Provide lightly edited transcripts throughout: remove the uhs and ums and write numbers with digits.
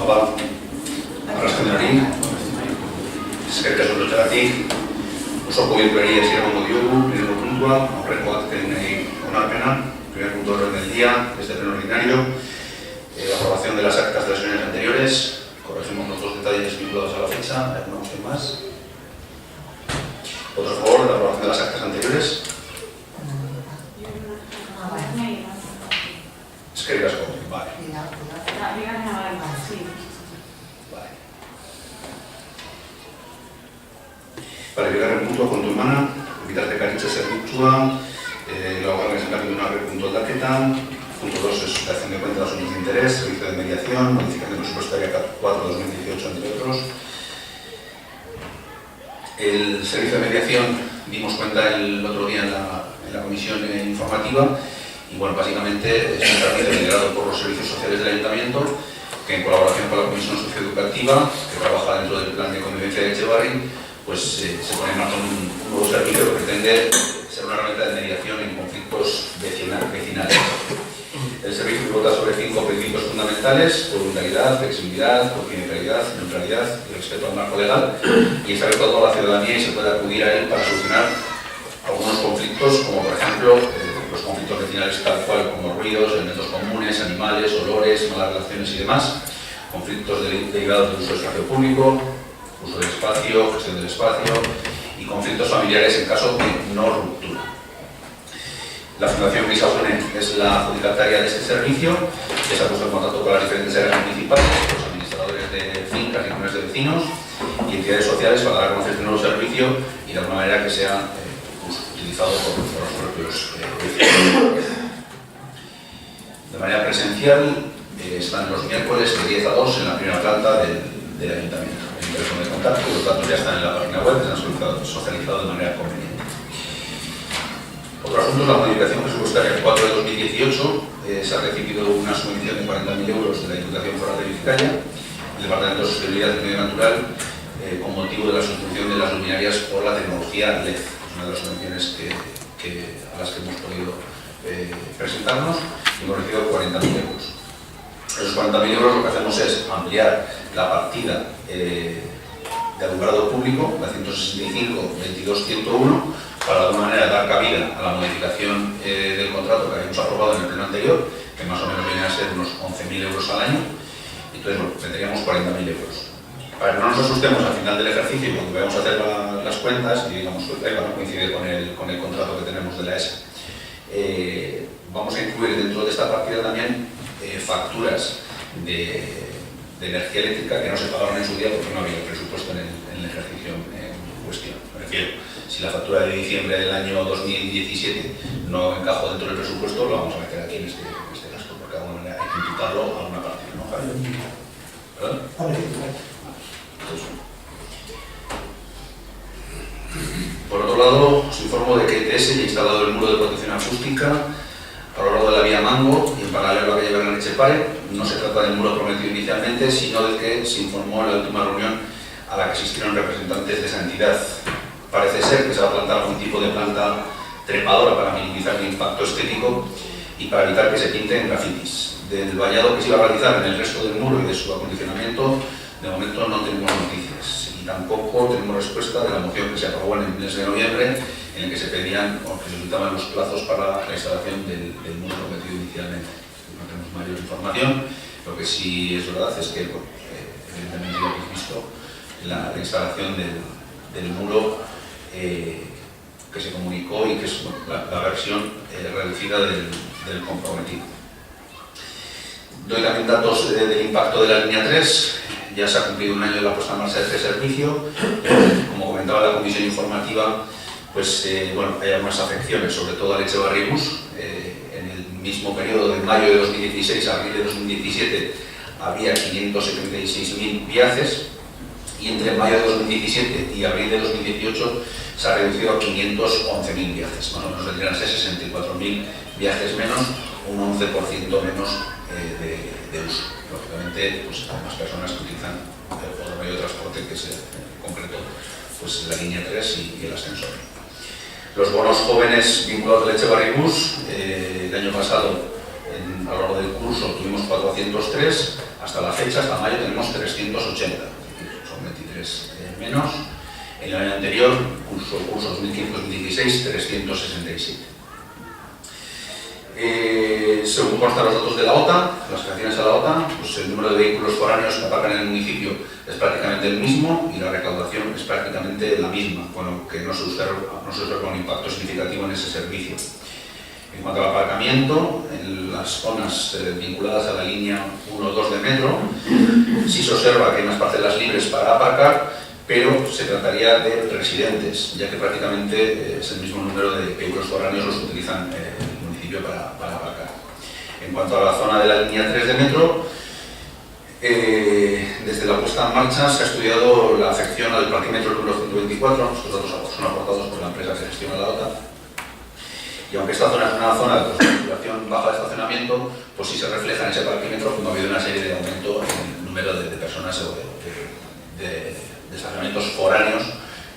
Apa, arraskenari, eskerrik asko duteratik, oso bilkuari hasierako diogu, lehenengo puntua, aurrekoak tenei onarpena, primer punto de orden del día, desde el pleno ordinario, la aprobación de las actas de las reuniones anteriores, corregimos los dos detalles vinculados a la fecha, ¿alguna opción más? ¿Votos a favor de la aprobación de las actas anteriores? Eskerrik asko, vale. Vale, bigarren puntua kontu emana, bitartekaritza zerbitzua, laugarren esankapituna punto aldaketa, punto 2 es dación de cuenta de asuntos de interés, servicio de mediación, modificación presupuestaria 4-2018, entre otros. El servicio de mediación dimos cuenta el otro día en la comisión informativa y bueno, básicamente es un servicio liderado por los servicios sociales del Ayuntamiento que en colaboración con la Comisión Socioeducativa que trabaja dentro del plan de convivencia de Etxebarri pues se pone en marcha un nuevo servicio que pretende ser una herramienta de mediación en conflictos vecinales. El servicio pivota sobre 5 principios fundamentales: voluntariedad, flexibilidad, confidencialidad, neutralidad y respeto al marco legal, y está abierto a toda la ciudadanía y se puede acudir a él para solucionar algunos conflictos, como por ejemplo los conflictos vecinales tal cual, como ruidos, elementos comunes, animales, olores, malas relaciones y demás, conflictos derivados del uso del espacio público, uso del espacio, gestión del espacio y conflictos familiares en caso de no ruptura. La Fundación Grisaune es la adjudicataria de este servicio, que se ha puesto en contacto con las diferentes áreas municipales, los administradores de fincas y comunidades de vecinos y entidades sociales para dar a conocer este nuevo servicio y de alguna manera que sea utilizado por los propios vecinos. De manera presencial están los miércoles de 10 a 2 en la primera planta del Ayuntamiento. El teléfono de contacto, los datos ya están en la página web, se han socializado de manera conveniente. Otro asunto es la modificación presupuestaria 4 de 2018. Se ha recibido una subvención de 40.000 euros de la Diputación Foral de Vizcaya, el Departamento de Sostenibilidad y Medio Natural, con motivo de la sustitución de las luminarias por la tecnología LED. Es una de las subvenciones a las que hemos podido presentarnos y hemos recibido 40.000 euros. Esos 40.000 euros lo que hacemos es ampliar la partida de alumbrado público, la 165-22-101, para de alguna manera dar cabida a la modificación del contrato que habíamos aprobado en el pleno anterior, que más o menos viene a ser unos 11.000 euros al año, entonces bueno, tendríamos 40.000 euros. Para que no nos asustemos al final del ejercicio y cuando vayamos a hacer las cuentas y digamos que van a coincidir con el contrato que tenemos de la ESA, vamos a incluir dentro de esta partida también facturas de energía eléctrica que no se pagaron en su día porque no había presupuesto en el ejercicio en cuestión. Me refiero, si la factura de diciembre del año 2017 no encajó dentro del presupuesto, lo vamos a meter aquí en este gasto, porque de alguna manera hay que imputarlo a una partida, ¿no, Javier? ¿Perdón? Por otro lado, os informo de que ETS ya ha instalado el muro de protección acústica a lo largo de la vía Mango y en paralelo a la calle Bernal Etxepare. No se trata del muro prometido inicialmente, sino del que se informó en la última reunión a la que asistieron representantes de esa entidad. Parece ser que se va a plantar algún tipo de planta trepadora para minimizar el impacto estético y para evitar que se pinten grafitis. Del vallado que se iba a realizar en el resto del muro y de su acondicionamiento, de momento no tenemos noticias y tampoco tenemos respuesta de la moción que se aprobó en el mes de noviembre en el que se pedían o que se solicitaban los plazos para la instalación del muro prometido inicialmente. No tenemos mayor información. Lo que sí es verdad es que, evidentemente, ya habéis visto la instalación del muro que se comunicó y que es la versión reducida del comprometido. Doy también datos del impacto de la línea 3. Ya se ha cumplido un año de la puesta en marcha de este servicio. Como comentaba la comisión informativa, pues bueno, hay algunas afecciones, sobre todo al Etxebarri Bus. En el mismo periodo de mayo de 2016 a abril de 2017 había 576.000 viajes y entre mayo de 2017 y abril de 2018 se ha reducido a 511.000 viajes. Más o menos vendrían a ser 64.000 viajes menos, un 11% menos de uso. Lógicamente, pues hay más personas que utilizan otro medio de transporte que es en concreto pues, la línea 3 y el ascensor. Los bonos jóvenes vinculados al Etxebarri Bus, el año pasado, a lo largo del curso, tuvimos 403, Hasta la fecha, hasta mayo, tenemos 380, son 23 menos. En el año anterior, curso 2015-2016, 367. Según constan los datos de la OTA, las creaciones a la OTA, pues el número de vehículos foráneos que aparcan en el municipio es prácticamente el mismo y la recaudación es prácticamente la misma, con lo que no se observa un impacto significativo en ese servicio. En cuanto al aparcamiento, en las zonas vinculadas a la línea 1-2 de metro, sí se observa que hay unas parcelas libres para aparcar, pero se trataría de residentes, ya que prácticamente es el mismo número de vehículos foráneos los que utilizan el municipio para aparcar. En cuanto a la zona de la línea 3 de metro, desde la puesta en marcha se ha estudiado la afección al parquímetro número 124, estos datos son aportados por la empresa que gestiona la OTA, y aunque esta zona es una zona de circulación baja de estacionamiento, pues sí se refleja en ese parquímetro como ha habido una serie de aumento en el número de personas o de estacionamientos foráneos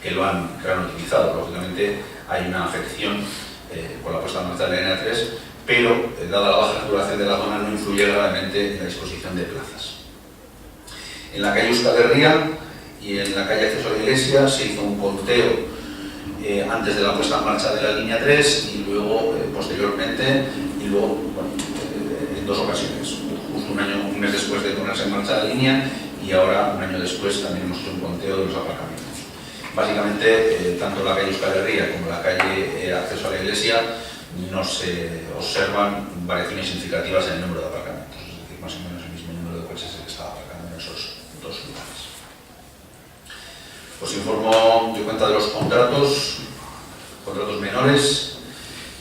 que lo han utilizado. Lógicamente hay una afección por la puesta en marcha de la línea 3, pero dada la baja saturación de la zona no influye gravemente en la disposición de plazas. En la calle Euskal Herria y en la calle Acceso a la Iglesia se hizo un conteo antes de la puesta en marcha de la línea 3 y luego posteriormente y luego en dos ocasiones, justo un mes después de ponerse en marcha la línea y ahora un año después también hemos hecho un conteo de los aparcamientos. Básicamente tanto la calle Euskal Herria como la calle Acceso a la Iglesia no se observan variaciones significativas en el número de aparcamientos, es decir, más o menos el mismo número de coches que estaba aparcando en esos dos lugares. Os informo de cuenta de los contratos menores.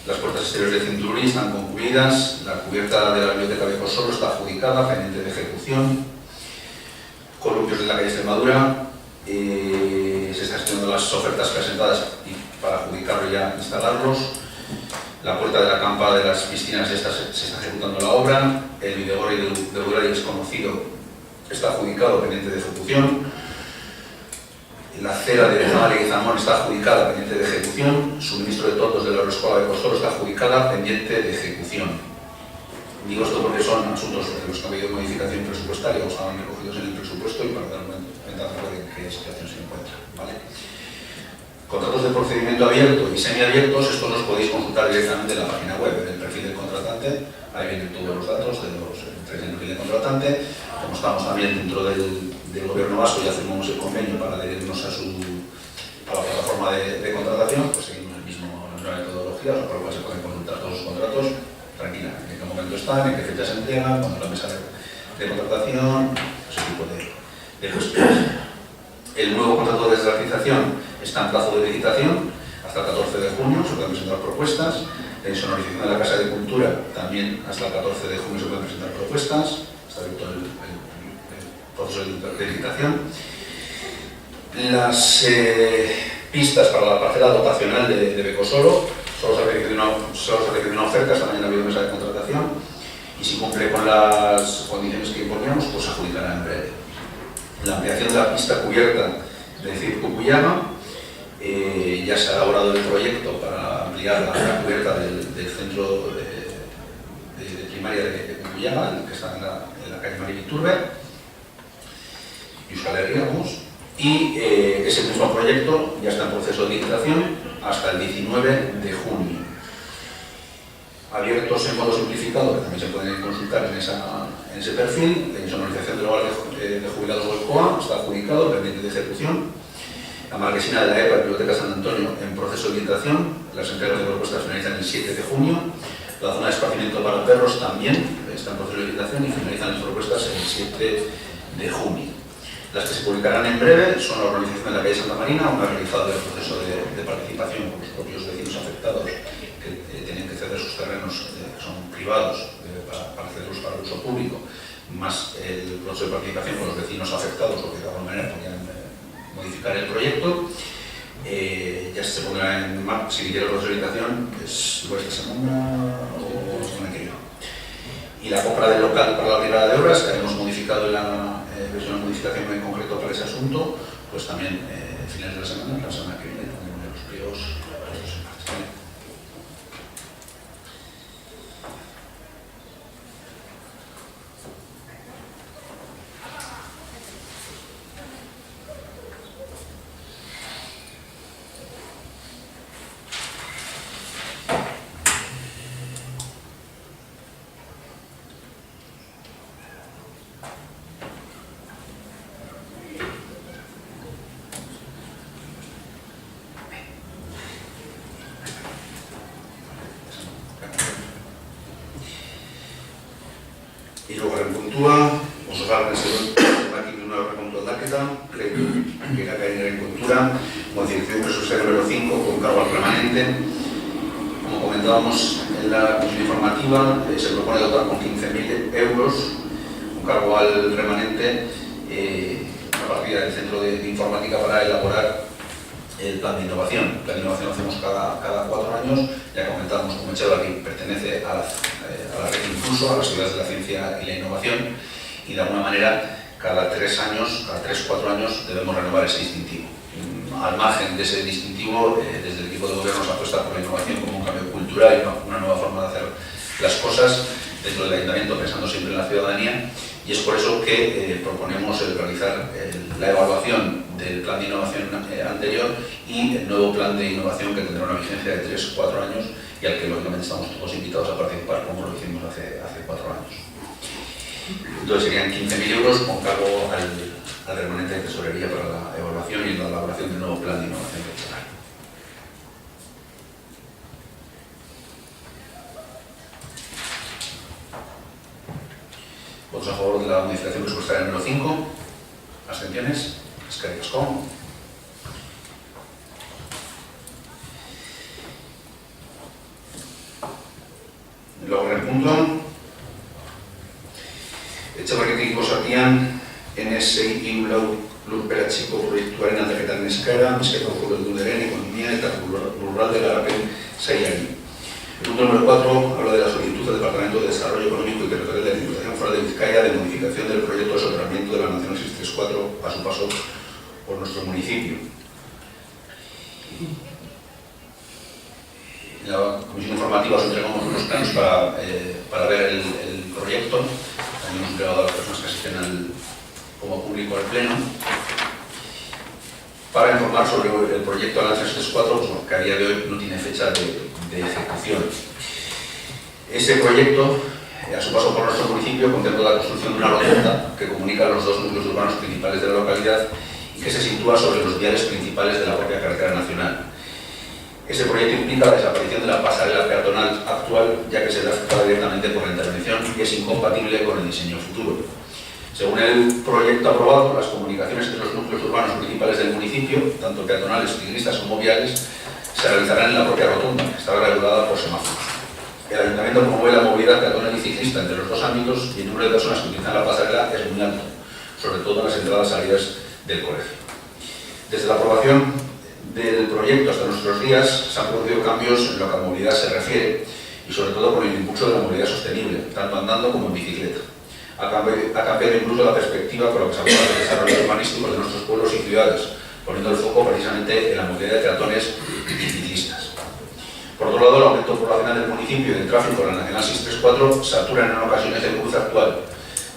Las puertas exteriores de Centurí están concluidas, la cubierta de la biblioteca de Becosolo está adjudicada, pendiente de ejecución. Columpios de la calle Extremadura, se están gestionando las ofertas presentadas para adjudicarlo y ya instalarlos. La puerta de la campa de las piscinas se está ejecutando la obra. El Videgorri de Urari desconocido está adjudicado, pendiente de ejecución. La acera de Zamale y Zamón está adjudicada, pendiente de ejecución. Suministro de tontos de la Agroescola de Costoro está adjudicada, pendiente de ejecución. Digo esto porque son asuntos de los que ha habido modificación presupuestaria o estaban recogidos en el presupuesto y para dar una ventaja de en qué situación se encuentra, ¿vale? Contratos de procedimiento abierto y semiabiertos, estos los podéis consultar directamente en la página web, en el perfil del contratante. Ahí vienen todos los datos de los del perfil del contratante. Como estamos también dentro del Gobierno vasco y hacemos el convenio para adherirnos a la plataforma de contratación, pues seguimos la misma metodología, por lo cual se pueden consultar todos los contratos tranquilamente, en qué momento están, en qué fecha se entregan, cuándo la mesa de contratación, ese tipo de cuestiones. El nuevo contrato de desertización está en plazo de licitación hasta el 14 de junio, se pueden presentar propuestas. La insonorización de la Casa de Cultura también hasta el 14 de junio se pueden presentar propuestas, está abierto el proceso de licitación. Las pistas para la parcela dotacional de Becosolo solo se ha recibido una oferta, esta mañana ha habido mesa de contratación y si cumple con las condiciones que imponíamos, pues se adjudicará en breve. La ampliación de la pista cubierta de Circo Cuyama, ya se ha elaborado el proyecto para ampliar la cubierta del centro de primaria de Cuyama, que está en la calle María Iturbe, y Euskal Herria, vamos. Y ese mismo proyecto ya está en proceso de licitación hasta el 19 de junio. Abiertos en modo simplificado, que también se pueden consultar en ese perfil. La insonorización del hogar de jubilados del COA está adjudicado, pendiente de ejecución. La marquesina de la EPA, Biblioteca San Antonio, en proceso de licitación. Las entregas de propuestas finalizan el 7 de junio. La zona de esparcimiento para perros también está en proceso de licitación y finalizan las propuestas el 7 de junio. Las que se publicarán en breve son la urbanización de la calle Santa Marina, una realizada del proceso de participación con los propios vecinos afectados que tienen que ceder sus terrenos, que son privados, para cederlos para el uso público, más el proceso de participación con los vecinos afectados, porque de alguna manera podrían modificar el proyecto. Ya se pondrá en marcha, si quiere la proceso de licitación, es esta semana o la semana que viene. Y la compra del local para la brigada de obras, que hemos modificado en la versión de modificación en concreto para ese asunto, pues también finales de la semana que viene, también los pliegos puestos en marcha. Garen zegoen zenbakitu una rekontu aldaketan, que era caer en cultura, modificación presupuestaria número 5 con cargo al remanente. Como comentábamos en la comisión informativa, se propone dotar con 15.000 euros un cargo al remanente, una partida del Centro de Informática para elaborar el plan de innovación. El plan de innovación lo hacemos cada 4 años. Ya comentábamos como Etxebarri pertenece a la red Impulso, a las ciudades de la ciencia y la innovación, y de alguna manera cada 3-4 años debemos renovar ese distintivo. Al margen de ese distintivo, desde el equipo de gobierno se apuesta por la innovación como un cambio cultural y una nueva forma de hacer las cosas dentro del ayuntamiento, pensando siempre en la ciudadanía, y es por eso que proponemos realizar la evaluación del plan de innovación anterior y el nuevo plan de innovación que tendrá una vigencia de 3-4 años y al que lógicamente estamos todos invitados a participar como lo hicimos hace 4 años. Entonces serían 15.000 euros con cargo al remanente de tesorería para la evaluación y la elaboración del nuevo plan de innovación regional. ¿Votos a favor de la modificación presupuestaria número 5? ¿Abstenciones? Eskerrik asko. Laugarren puntuan, Etxebarritik osatian NSI lurperatziko proiektuaren aldaketaren eskaera, Bizkaiko Foru Aldundiaren ekonomia eta lurralde garapen sailari. El punto número 4 habla de la solicitud del Departamento de Desarrollo Económico y Territorial de la Diputación Foral de Vizcaya de modificación del proyecto de soterramiento de la Nacional 634 a su paso por nuestro municipio. En la comisión informativa os entregamos unos planos para ver el proyecto. También hemos entregado a las personas que asisten como público al pleno para informar sobre el proyecto de la 634, que a día de hoy no tiene fecha de ejecución. Ese proyecto, a su paso por nuestro municipio, contempla la construcción de una rotonda que comunica los dos núcleos urbanos principales de la localidad y que se sitúa sobre los viales principales de la propia carretera nacional. Ese proyecto implica la desaparición de la pasarela peatonal actual, ya que se ve afectada directamente por la intervención y es incompatible con el diseño futuro. Según el proyecto aprobado, las comunicaciones entre los núcleos urbanos principales del municipio, tanto peatonales, ciclistas como viales, se realizarán en la propia rotonda, que estará regulada por semáforos. El ayuntamiento promueve la movilidad peatonal y ciclista entre los dos ámbitos y el número de personas que utilizan la pasarela es muy alto, sobre todo en las entradas y salidas del colegio. Desde la aprobación del proyecto hasta nuestros días se han producido cambios en lo que a movilidad se refiere y sobre todo por el impulso de la movilidad sostenible, tanto andando como en bicicleta. Ha cambiado incluso la perspectiva con lo que se aborda el desarrollo urbanístico de nuestros pueblos y ciudades, poniendo el foco precisamente en la movilidad de peatones y ciclistas. Por otro lado, el aumento poblacional del municipio y del tráfico en la Nacional 634 saturan en ocasiones el cruce actual,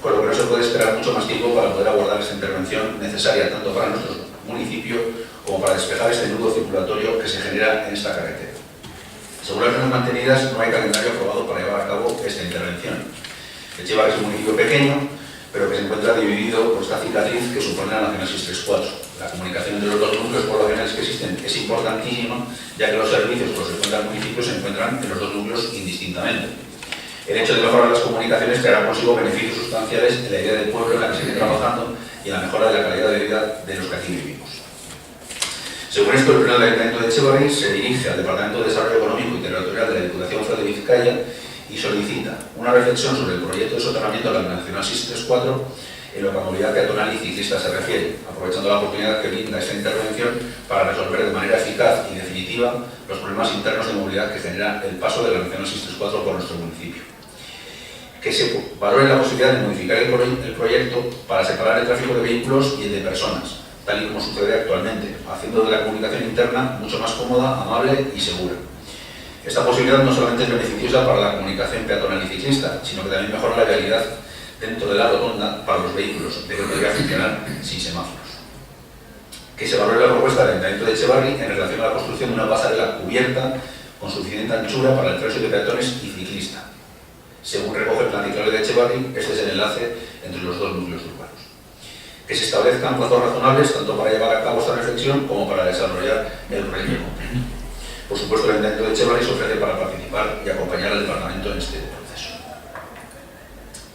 con lo que no se puede esperar mucho más tiempo para poder abordar esta intervención necesaria tanto para nuestro municipio como para despejar este nudo circulatorio que se genera en esta carretera. Según las normas mantenidas, no hay calendario aprobado para llevar a cabo esta intervención. Etxebarri es un municipio pequeño, pero que se encuentra dividido por esta cicatriz que supone la Nacional 634. La comunicación entre los dos núcleos poblacionales que existen es importantísima, ya que los servicios que los encuentra el municipio se encuentran en los dos núcleos indistintamente. El hecho de mejorar las comunicaciones traerá consigo beneficios sustanciales en la idea del pueblo en la que se viene trabajando y en la mejora de la calidad de vida de los que aquí vivimos. Según esto, el Pleno del Ayuntamiento de Etxebarri se dirige al Departamento de Desarrollo Económico y Territorial de la Diputación Foral de Vizcaya y solicita una reflexión sobre el proyecto de soterramiento de la Nacional 634 en lo que a movilidad peatonal y ciclista se refiere, aprovechando la oportunidad que brinda esta intervención para resolver de manera eficaz y definitiva los problemas internos de movilidad que genera el paso de la Nacional 634 por nuestro municipio. Que se valore la posibilidad de modificar el proyecto para separar el tráfico de vehículos y el de personas, tal y como sucede actualmente, haciendo de la comunicación interna mucho más cómoda, amable y segura. Esta posibilidad no solamente es beneficiosa para la comunicación peatonal y ciclista, sino que también mejora la vialidad dentro de la rotonda para los vehículos, de que podría funcionar sin semáforos. Que se valore la propuesta del Ayuntamiento de Etxebarri en relación a la construcción de una pasarela cubierta con suficiente anchura para el tránsito de peatones y ciclistas. Según recoge el plan de Etxebarri, este es el enlace entre los dos núcleos urbanos. Que se establezcan plazos razonables tanto para llevar a cabo esta reflexión como para desarrollar el proyecto completo. Por supuesto, el Ayuntamiento de Etxebarri se ofrece para participar y acompañar al departamento en este proceso.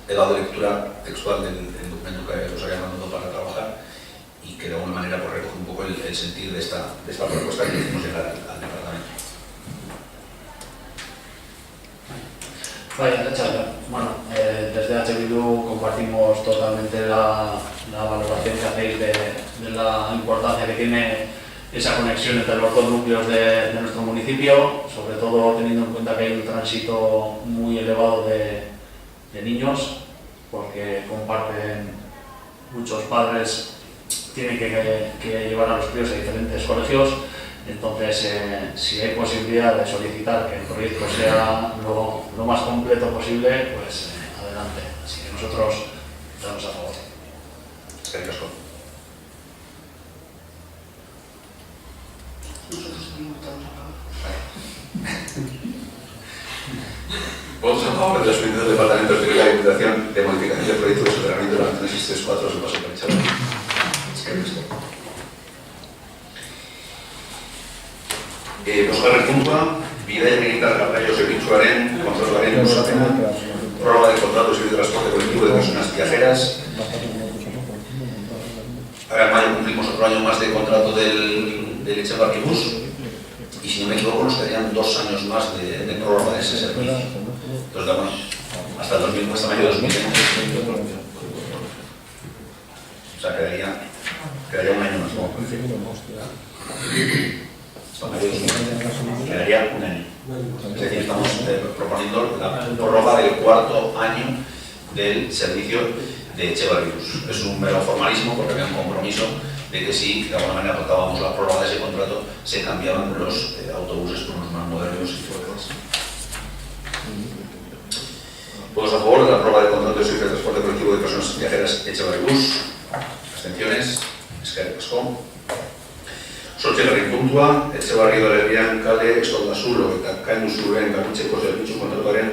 He dado lectura textual del documento documento que os había mandado para trabajar y que de alguna manera pues, recoge un poco el sentir de esta propuesta que hicimos llegar al departamento. Vaya, bueno, desde H. Bildu compartimos totalmente la valoración que hacéis de la importancia que tiene esa conexión entre los dos núcleos de nuestro municipio, sobre todo teniendo en cuenta que hay un tránsito muy elevado de niños, porque comparten muchos padres, tienen que llevar a los críos a diferentes colegios. Entonces, si hay posibilidad de solicitar que el proyecto sea lo más completo posible, pues adelante. Así que nosotros estamos a favor. Nosotros también estamos a favor. Votos a favor de los pedidos del Departamento de la Diputación de modificación del proyecto de soterramiento de la Antonesis 34 del Paso Perechado. Bosgarren puntua, bidea militar garraio zerbitzuaren, kontrolaren luzapena, prórroga de contratos y de transporte colectivo de personas viajeras. Ahora en mayo cumplimos otro año más de contrato del Etxebarri Bus y si no me equivoco nos quedarían 2 años más de prórroga de ese servicio. Entonces, bueno, hasta mayo de 2020. O sea, quedaría un año más, ¿no? Quedaría un año. Es decir, estamos proponiendo la prórroga del 4º año del servicio de Etxebarri Bus. Es un mero formalismo porque había un compromiso de que si de alguna manera aportábamos la prórroga de ese contrato, se cambiaban los autobuses por unos más modernos y fuertes. ¿Votos a favor de la prórroga del contrato de servicio de transporte colectivo de personas viajeras Etxebarri Bus? Abstenciones. Eskerrik asko. Zortzigarren puntua, Etxebarri Udalerrian kale estolda zulo eta kainu zuloen garbitzeko zerbitzu kontratuaren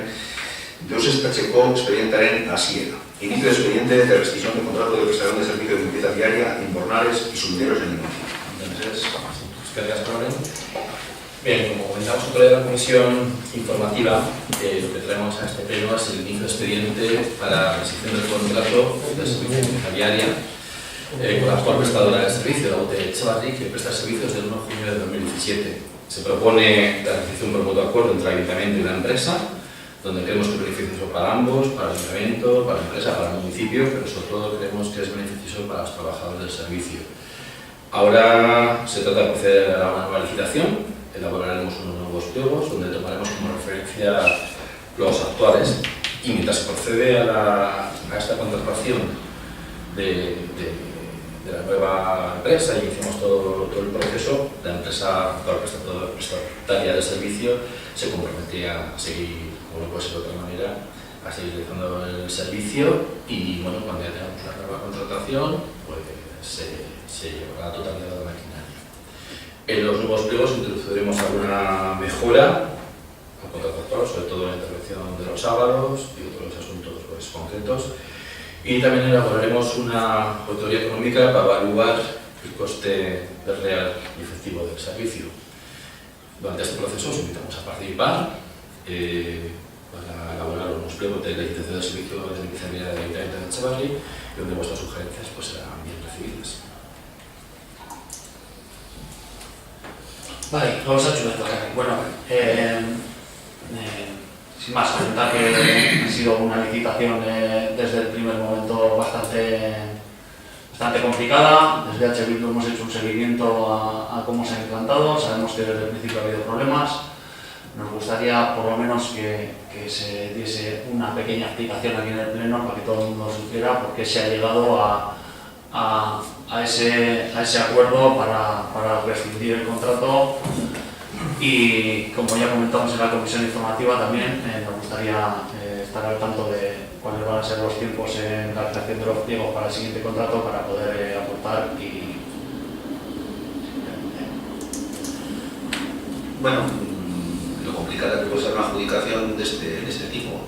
deuseztatzeko expedientaren hasiera. Inicio de expediente de rescisión de contrato de prestación de servicio de limpieza diaria, invernales y sumideros en el municipio. Entonces, bien, como comentamos en la comisión informativa, lo que traemos a este pleno es el inicio de expediente para la rescisión del contrato de servicio de limpieza diaria con la actual prestadora del servicio, la UT Etxebarri, que presta servicios del 1 de junio de 2017. Se propone la realización por mutuo acuerdo entre el ayuntamiento y la empresa, donde creemos que es beneficioso para ambos, para el ayuntamiento, para la empresa, para el municipio, pero sobre todo creemos que es beneficioso para los trabajadores del servicio. Ahora se trata de proceder a una nueva licitación, elaboraremos unos nuevos pliegos donde tomaremos como referencia los actuales y mientras se procede a esta contratación de la nueva empresa y iniciamos todo el proceso, la empresa prestataria del servicio se comprometía a seguir, como no puede ser de otra manera, a seguir realizando el servicio y bueno, cuando ya tengamos la nueva contratación, pues se llevará la totalidad de la maquinaria. En los nuevos pliegos introduciremos alguna mejora al contrato actual, sobre todo la intervención de los sábados y otros asuntos pues, concretos. Y también elaboraremos una auditoría económica para evaluar el coste real y efectivo del servicio. Durante este proceso os invitamos a participar para elaborar unos pliegos de licitación del servicio de limpieza diaria del Ayuntamiento de Etxebarri, donde vuestras sugerencias pues, serán bien recibidas. Vale, vamos a chuletar. Bueno, sin más, comentar que ha sido una licitación desde el primer momento bastante complicada. Desde H. Bildu hemos hecho un seguimiento a cómo se ha implantado. Sabemos que desde el principio ha habido problemas. Nos gustaría por lo menos que se diese una pequeña explicación aquí en el pleno para que todo el mundo supiera por qué se ha llegado a ese acuerdo para rescindir el contrato. Y como ya comentamos en la comisión informativa también, nos gustaría estar al tanto de cuáles van a ser los tiempos en la creación de los pliegos para el siguiente contrato para poder aportar y... Bueno, lo complicado que puede ser una adjudicación de este tipo.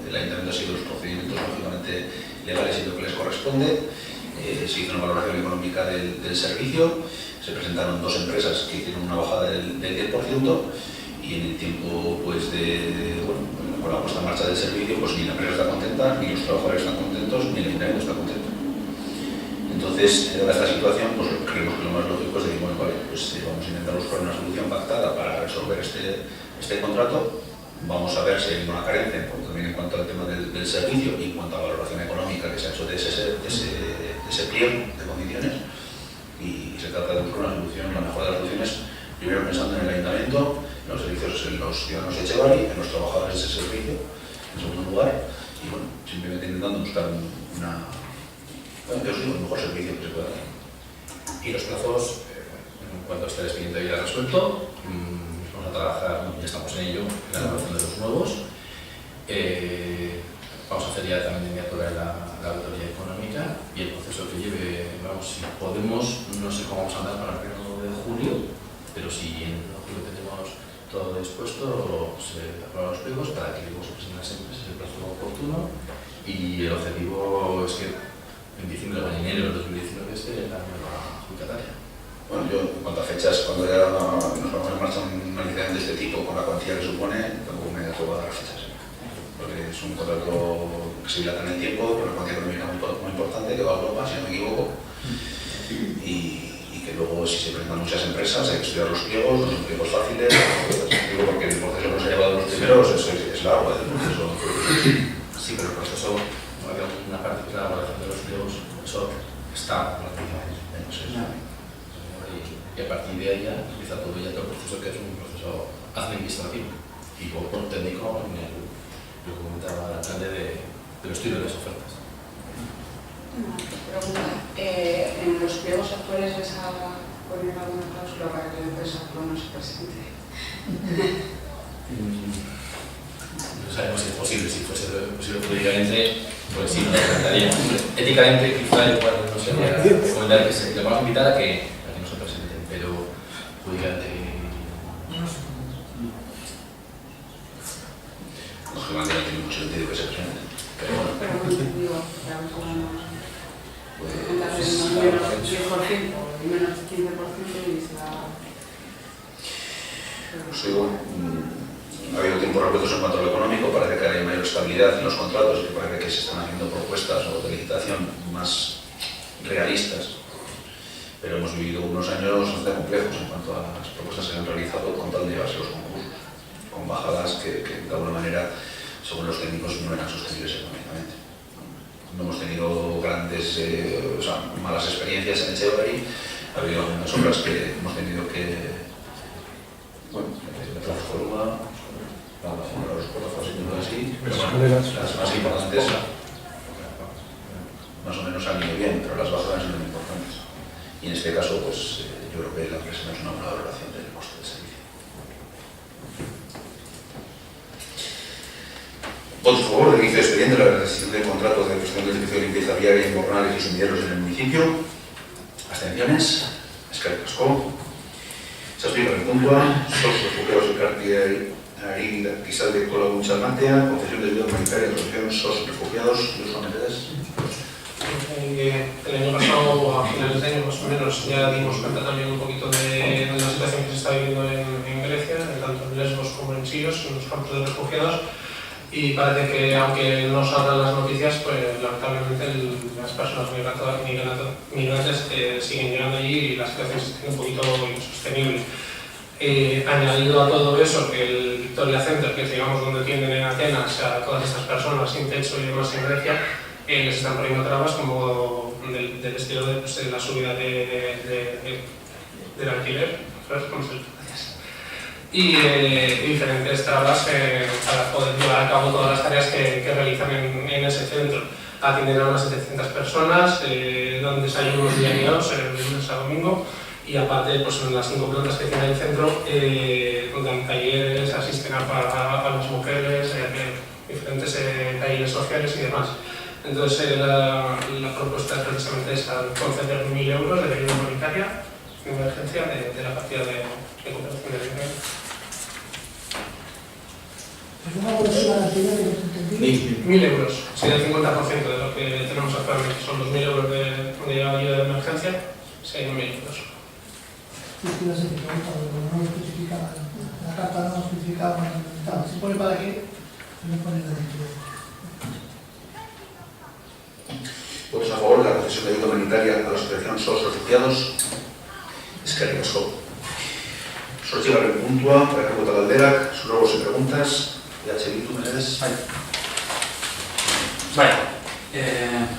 El Ayuntamiento ha seguido los procedimientos lógicamente legales y lo que les corresponde. Se hizo una valoración económica del servicio, se presentaron 2 empresas que hicieron una bajada del 10% y en el tiempo pues, con la puesta en marcha del servicio pues ni la empresa está contenta, ni los trabajadores están contentos, ni el Ayuntamiento está contento. Entonces, en esta situación, pues creemos que lo más lógico es decir, bueno, vale, pues vamos a intentar buscar una solución pactada para resolver este contrato. Vamos a ver si hay una carencia también en cuanto al tema del servicio y en cuanto a la valoración económica que se ha hecho de ese pliego de condiciones. Y se trata de buscar una solución, la mejor de las soluciones, primero pensando en el ayuntamiento, en los servicios, en los ciudadanos de Etxebarri, en los trabajadores de ese servicio, en segundo lugar, y bueno, simplemente intentando buscar el mejor servicio que se pueda dar. Y los plazos, en cuanto esté el expediente ya resuelto, vamos a trabajar, ya estamos en ello, en la elaboración de los nuevos. Vamos a hacer ya también de inmediato la auditoría económica y el proceso que lleve, vamos, si podemos, no sé cómo vamos a andar para el 1 de julio, pero si en julio tenemos todo dispuesto, se aprueban los pliegos para que luego se presenten las empresas el plazo oportuno, y el objetivo es que en diciembre o en enero del 2019 esté la nueva adjudicataria. Bueno, yo en cuanto a fechas, cuando ya nos vamos a marchar una licitación de este tipo con la cuantía que supone, tampoco me atrevo a dar fechas. Porque es un contrato que se dilata en el tiempo, con una cuantía económica muy importante, que va a Europa, si no me equivoco, y que luego, si se presentan muchas empresas, hay que estudiar los pliegos, no son pliegos fáciles, digo porque el proceso que nos ha llevado los primeros es largo, el proceso. Sí, pero el proceso, había una parte que era la elaboración de los pliegos, eso está relativamente. Y a partir de ahí ya empieza todo el proceso, que es un proceso administrativo, y luego por técnico en el lo comentaba el alcalde del estudio de las ofertas. Pregunta, ¿en los pliegos actuales les ha poner alguna cláusula para que la empresa no se presente? No sabemos si es posible. Si fuese posible jurídicamente, pues sí, nos encantaría. Éticamente, quizá igual no sería recomendable que le vamos a invitar a que no se presenten, pero jurídicamente. Lógicamente no tiene mucho sentido que se presenten. Pero no digo, a ver cómo nos... menos 10% y menos 15% y se da... Pues digo, ha habido tiempos revueltos en cuanto a lo económico, parece que hay mayor estabilidad en los contratos y parece que se están haciendo propuestas o de licitación más realistas. Pero hemos vivido unos años bastante complejos en cuanto a las propuestas que se han realizado con tal de llevarse los concursos, con bajadas que de alguna manera, según los técnicos, no eran sostenibles económicamente. No hemos tenido grandes, malas experiencias en Etxebarri. Ha habido algunas obras que hemos tenido que, la plataforma, los plataformas y todo así, pero bueno, las más importantes más o menos han ido bien, pero las bajadas han sido muy importantes. Y en este caso, pues yo creo que la empresa no es una buena valoración del coste del servicio. Votos a favor del inicio de expediente de la realización de contratos de prestación del servicio de limpieza viaria en Bornales y sumideros en el municipio. Abstenciones. Eskerrik asko. Zazpigarren puntua, sos refugiados elkarteari gizaldeko laguntza ematea, concesión de ayuda humanitaria de asociación SOS Refugiados. Josu Meredes. El año pasado, a finales de año más o menos, ya dimos cuenta también un poquito de la situación que se está viviendo en Grecia, tanto en Lesbos como en Chios, en los campos de refugiados. Y parece que, aunque no salgan las noticias, pues lamentablemente las personas migrantes siguen llegando allí y la situación se está un poquito insostenible. Añadido a todo eso, que el Victoria Center, que es digamos donde tienen en Atenas a todas estas personas sin techo y demás en Grecia, les están poniendo trabas como del estilo de la subida del alquiler. Y diferentes trabas para poder llevar a cabo todas las tareas que realizan en ese centro. Atienden a unas 700 personas, dan desayunos diarios de lunes a domingo, y aparte, pues en las 5 plantas que tiene el centro, dan talleres, asisten a las mujeres, diferentes talleres sociales y demás. Entonces la propuesta es precisamente esa, conceder 1.000 euros de ayuda humanitaria de emergencia de la partida de cooperación de vivienda. ¿Alguna próxima cantidad que no entendí? 1.000 euros, sería el 50% de lo que tenemos actualmente. Son 2.000 euros de ayuda de emergencia, serían 1.000 euros. Sí, no sé qué pregunta, no lo especificaba. La carta no lo especificaba cuando necesitaba. ¿Se pone para qué? No pone la dentro. Votos a favor de la concesión de ayuda humanitaria a la asociación SOS Refugiados. Eskerrik asko. Zortzigarren puntua, errebuta galderak, zurrogos y preguntas. Bildu, Meredez.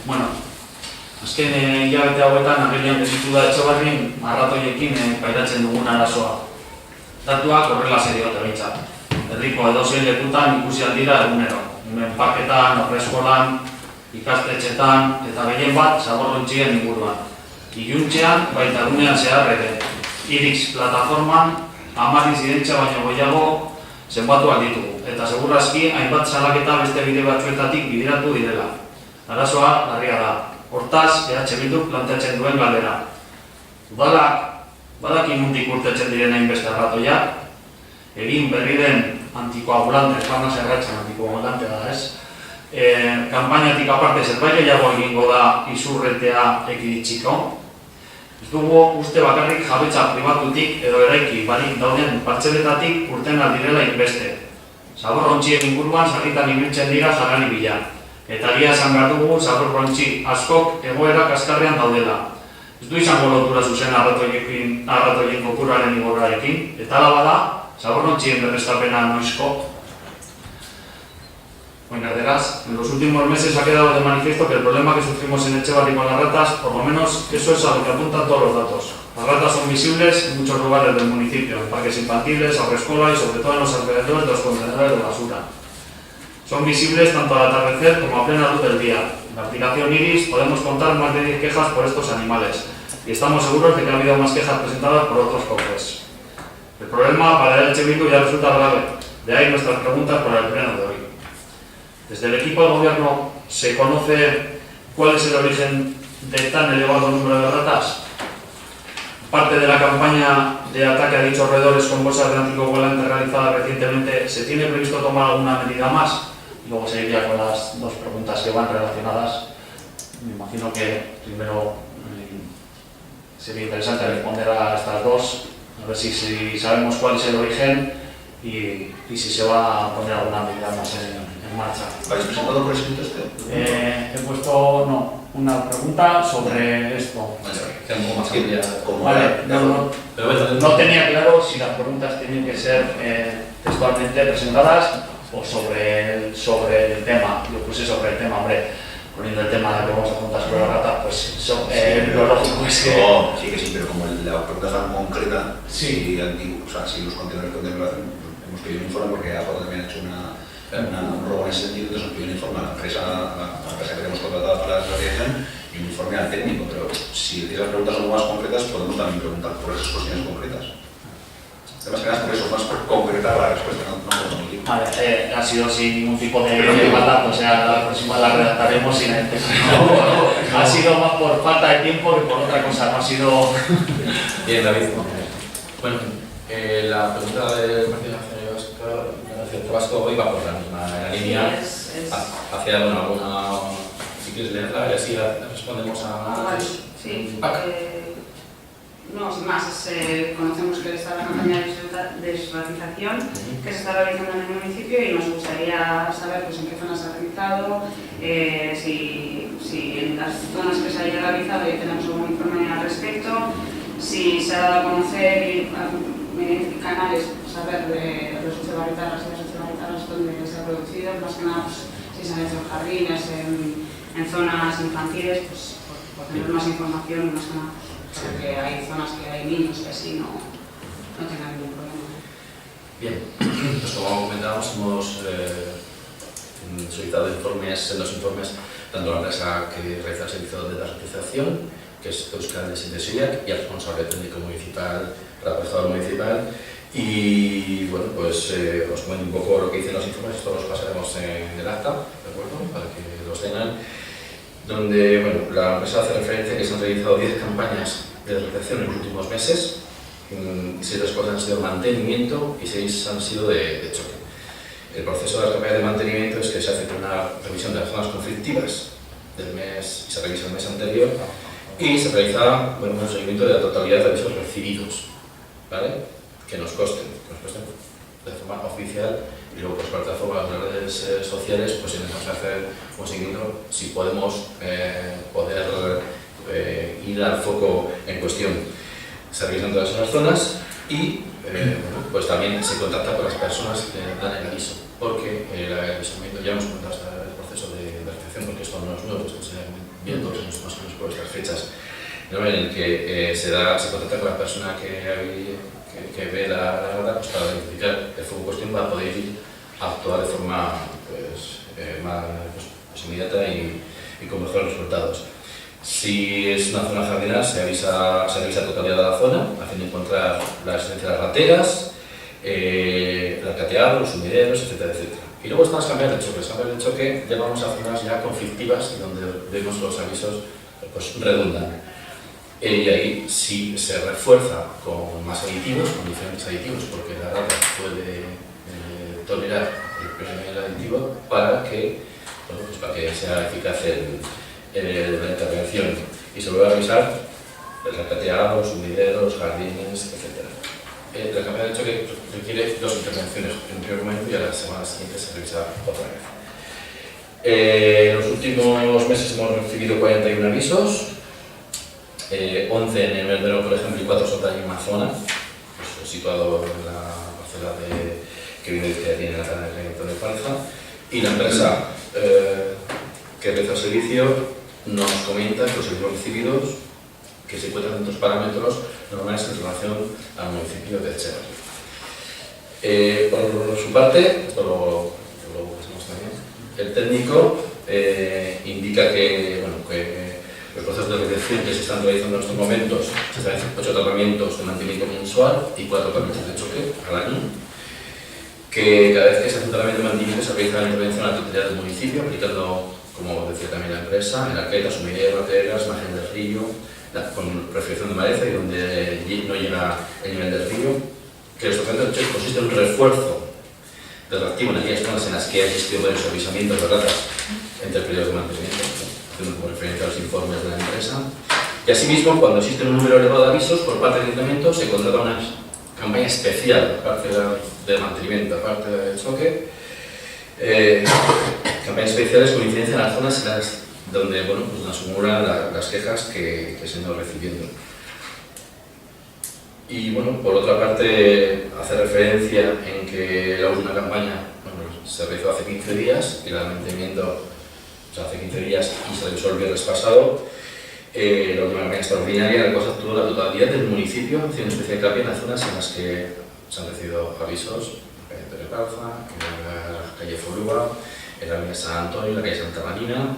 Bueno, azken hilabete hauetan agerian gelditu da Etxebarrin marratoiekin pairatzen dugun arazoa. Datuak horrela diote behintzat. Herriko edozein lekutan ikusi aldira egunero. Hemen parketan, aurreskolan, ikastetxetan eta gehien bat Zaborrontzien inguruan. Iluntzean baita egunean zehar ere. IRIX plataforman 10 inzidentzia baino gehiago zenbatuak ditugu, eta segurazki hainbat salaketa beste bide batzuetatik bideratu direla. Arazoa larria da. Hortaz, Bilduk planteatzen duen galdera. Udalak badaki nondik urtetzen diren hainbeste arratoiak, egin berri den antikoagulante, espana zerratzen antikoagulante da, ez? Kampainatik aparte zerbait gehiago egingo da izurretea ekiditxiko. Ez dugu uste bakarrik jabetza pribatutik edo eraiki barik dauden partzeletatik urten aldirela inbeste. Zaborrontzien inguruan sarritan ibiltzen dira janari bila. Eta egia esan behar dugu zaborrontzi askok egoera kaskarrean daudela. Ez du izango lotura zuzen arratoien kopuraren igorarekin, eta hala bada, zaborrontzien berrestapena noizko. Erderaz, en los últimos meses ha quedado de manifiesto que el problema que sufrimos en Etxebarri con las ratas, por lo menos eso es a lo que apuntan todos los datos. Las ratas son visibles en muchos lugares del municipio, en parques infantiles, agroescola y sobre todo en los alrededores de los contenedores de basura. Son visibles tanto al atardecer como a plena luz del día. En la aplicación IRIX podemos contar más de 10 quejas por estos animales y estamos seguros de que ha habido más quejas presentadas por otros cofres. El problema para el Bildu ya resulta grave, de ahí nuestras preguntas para el pleno de hoy. Desde el equipo de gobierno se conoce cuál es el origen de tan elevado número de ratas. Parte de la campaña de ataque a dichos roedores con bolsas de anticoagulante realizada recientemente, ¿se tiene previsto tomar alguna medida más? Luego seguiría con las dos preguntas que van relacionadas. Me imagino que primero sería interesante responder a estas dos, a ver si sabemos cuál es el origen y si se va a poner alguna medida más en marcha. ¿Habéis presentado por escrito este? He puesto una pregunta sobre esto. Que un poco más amplia. Vale, no tenía claro si las preguntas tienen que ser textualmente presentadas o sobre el tema. Yo puse sobre el tema, hombre, poniendo el tema de que vamos a contar sobre la rata, pues lo lógico es que... No, sí, pero como la pregunta es tan concreta, sí. Si los contenedores hemos pedido un informe porque APO también ha hecho un robo en ese sentido, entonces nos pide un informe a la empresa que tenemos contratada para la radiación y un informe al técnico, pero si las preguntas son más concretas, podemos también preguntar por esas cuestiones concretas. Además que nada, por eso, más por concretar la respuesta, no por motivo. Vale, ha sido sin ningún tipo de igualdad, o sea, la próxima la redactaremos sin el texto. No, ha sido más por falta de tiempo que por otra cosa, no ha sido... Bien, David. Bueno, la pregunta del Partido Nacionalista Vasco iba por la misma línea, hacia alguna, si quieres leerla y así respondemos a... Vale, sí. No, sin más, conocemos que está la campaña de desratización que se está realizando en el municipio y nos gustaría saber pues, en qué zonas se ha realizado, si en las zonas que se haya realizado ya tenemos algún informe al respecto, si se ha dado a conocer mediante canales, saber de los Etxebarritarras y las Etxebarritarras donde se ha producido, más que nada pues, si se han hecho jardines, en zonas infantiles, pues por tener más información, más que nada. Porque hay zonas que hay niños que así no tengan ningún problema. Bien, pues como comentábamos, hemos solicitado informes, en los informes, tanto a la empresa que realiza el servicio de desratización, que es Euskal Desintersiriak, y al responsable técnico municipal, representador municipal. Y bueno, pues os comento un poco lo que dicen los informes, esto los pasaremos en el acta, ¿de acuerdo? Para que los tengan. Donde bueno, la empresa hace referencia a que se han realizado 10 campañas de desratización en los últimos meses, 6 de las cuales han sido mantenimiento y 6 han sido de choque. El proceso de las campañas de mantenimiento es que se hace una revisión de las zonas conflictivas del mes y se revisa el mes anterior y se realiza un seguimiento de la totalidad de avisos recibidos, ¿vale? Que nos consten de forma oficial. Y luego, pues, plataformas, las redes sociales, pues intentamos hacer un seguimiento, si podemos poder ir al foco en cuestión. Se revisan todas esas zonas y bueno, pues también se contacta con las personas que dan el aviso, porque el avisamiento, ya hemos comentado hasta el proceso de realización, porque esto no es nuevo, esto se viene todos los años más o menos por estas fechas, ¿no? En el que se contacta con la persona que ve la grada, pues, para identificar el foco en cuestión, para poder ir a actuar de forma más inmediata y con mejores resultados. Si es una zona jardinal, se avisa a totalidad de la zona, haciendo encontrar la existencia de las rateras, el alcateado, los sumideros, etcétera, etcétera. Y luego están las cámaras de choque. Las cámaras de choque ya vamos a zonas ya conflictivas, donde vemos los avisos pues, redundan. Y ahí sí se refuerza con más aditivos, con diferentes aditivos, porque la rata puede tolerar el primer aditivo para que sea eficaz la intervención. Y se vuelve a revisar el alcateado, los sumideros, jardines, etc. La cámara de choque requiere dos intervenciones en un primer momento y a la semana siguiente se revisa otra vez. En los últimos meses hemos recibido 41 avisos, 11 en el Verdero, por ejemplo, y 4 son en una zona, pues, situado en la parcela que tiene la cadena de Antonio Falza, y la empresa que realiza el servicio nos comenta que los servicios recibidos que se encuentran en otros parámetros normales en relación al municipio de Etxebarri. Por su parte, esto lo pasamos también, el técnico indica que los procesos de recepción que se están realizando en estos momentos se establecen 8 tratamientos de mantenimiento mensual y 4 tratamientos de choque al año, que cada vez que se hace un tratamiento de mantenimiento se realiza la intervención a la totalidad del municipio, aplicando, como decía también la empresa, en arquetas, sumideros, rateras, margen del río, con reflexión de maleza y donde no llega el nivel del río, que los tratamientos de choque consisten en un refuerzo del reactivo en aquellas zonas en las que ha existido varios avisamientos de ratas entre periodos de mantenimiento, haciendo como referencia a los informes de la empresa. Y asimismo, cuando existe un número elevado de avisos por parte del ayuntamiento, se contrata una campaña especial, aparte del mantenimiento, aparte del choque, campañas especiales con incidencia en las zonas donde nos acumulan las quejas que se han ido recibiendo. Y por otra parte, hace referencia en que la última campaña se realizó hace 15 días y el mantenimiento hace 15 días y se revisó el viernes pasado. La última campaña extraordinaria en la cual se actuó la totalidad del municipio, haciendo especial hincapié en las zonas en las que se han recibido avisos, en la calle Telepalza, en la calle Forúa, en la avenida San Antonio, en la calle Santa Marina.